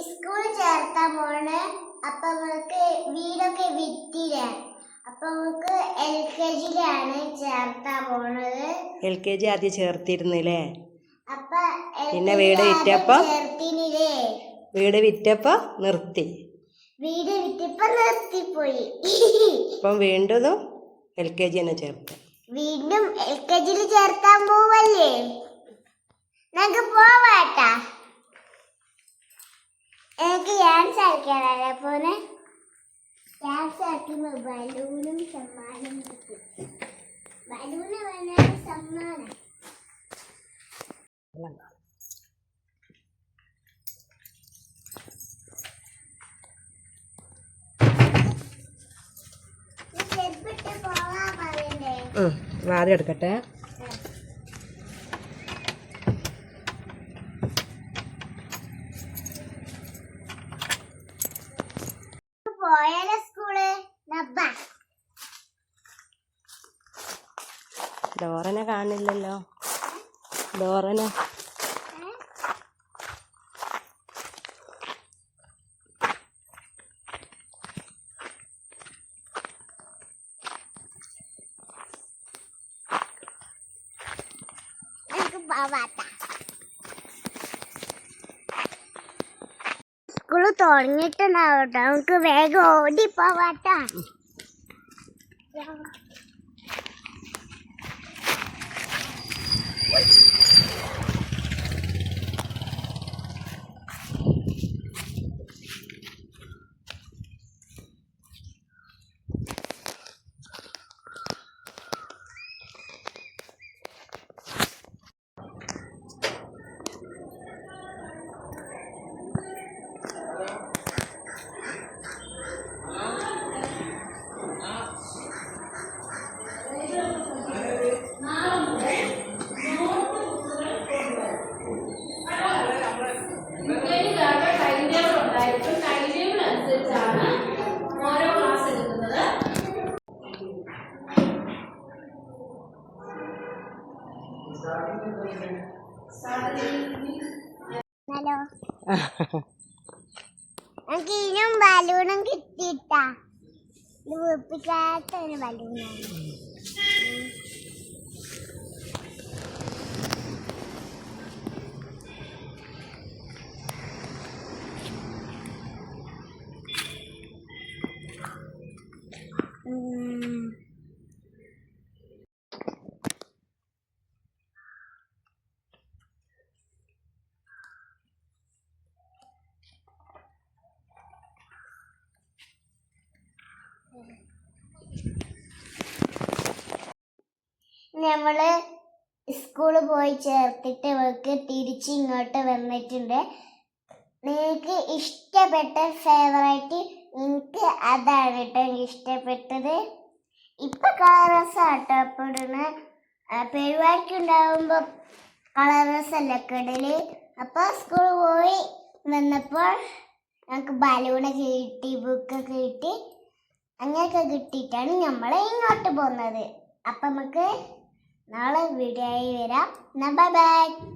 School ചേർത്താൻ പോണേ. അപ്പൊ നമുക്ക് വീടൊക്കെ വിറ്റില്ലേ. അപ്പൊ നമുക്ക് LKG-യിലാണ് ചേർത്താൻ പോണത്. LKG ആദ്യം ചേർത്തിരുന്നില്ലേ? അപ്പൊ പിന്നെ വീട് വിറ്റപ്പോ നിർത്തി. വീട് വിറ്റപ്പോ നിർത്തിപ്പോയി. ഇപ്പം വീണ്ടും LKG തന്നെ ചേർത്ത്. വീണ്ടും LKG-യിൽ ചേർത്താൻ പോവല്ലേ. നമുക്ക് പോവാട്ടാ. എനിക്ക് ഡാൻസ് കളിക്കാനല്ലേ പോന്നെ. ഡാൻസ് കളിക്കുമ്പോ ബലൂണും സമ്മാനം കിട്ടും. ബലൂണ് വേണം സമ്മാനം. ആദ്യം എടുക്കട്ടെ. ഡോറനെ കാണില്ലല്ലോ. ഡോറനെ സ്കൂള് തുടങ്ങിയിട്ടുണ്ടാവട്ടെ. നമുക്ക് വേഗം ഓടി പോവാട്ടാ. ഹലോ, എനിക്ക് ഇനിയും ബലൂണും കിട്ടിയിട്ടാ. ഇത് വീർപ്പിക്കാത്ത ഒരു ബലൂണാണ്. നമ്മള് സ്കൂളിൽ പോയി ചേർത്തിട്ട് ഇവർക്ക് തിരിച്ച് ഇങ്ങോട്ട് വന്നിട്ടുണ്ട്. നിങ്ങൾക്ക് ഇഷ്ടപ്പെട്ട ഫേവറേറ്റ് എനിക്ക് അതാണ് കേട്ടോ. എനിക്ക് ഇഷ്ടപ്പെട്ടത് ഇപ്പൊ കളറസ് ആട്ടോ ഇടുന്ന. പരിപാടിക്ക് ഉണ്ടാവുമ്പോ കളറസ് അല്ല ഇടല്. അപ്പൊ സ്കൂളിൽ പോയി വന്നപ്പോൾ ഞങ്ങൾക്ക് ബലൂണൊക്കെ കിട്ടി, ബുക്കൊക്കെ കിട്ടി. അങ്ങനെയൊക്കെ കിട്ടിയിട്ടാണ് നമ്മൾ ഇങ്ങോട്ട് പോകുന്നത്. അപ്പം നമുക്ക് നാളെ വീഡിയോ ആയി വരാം. Bye bye.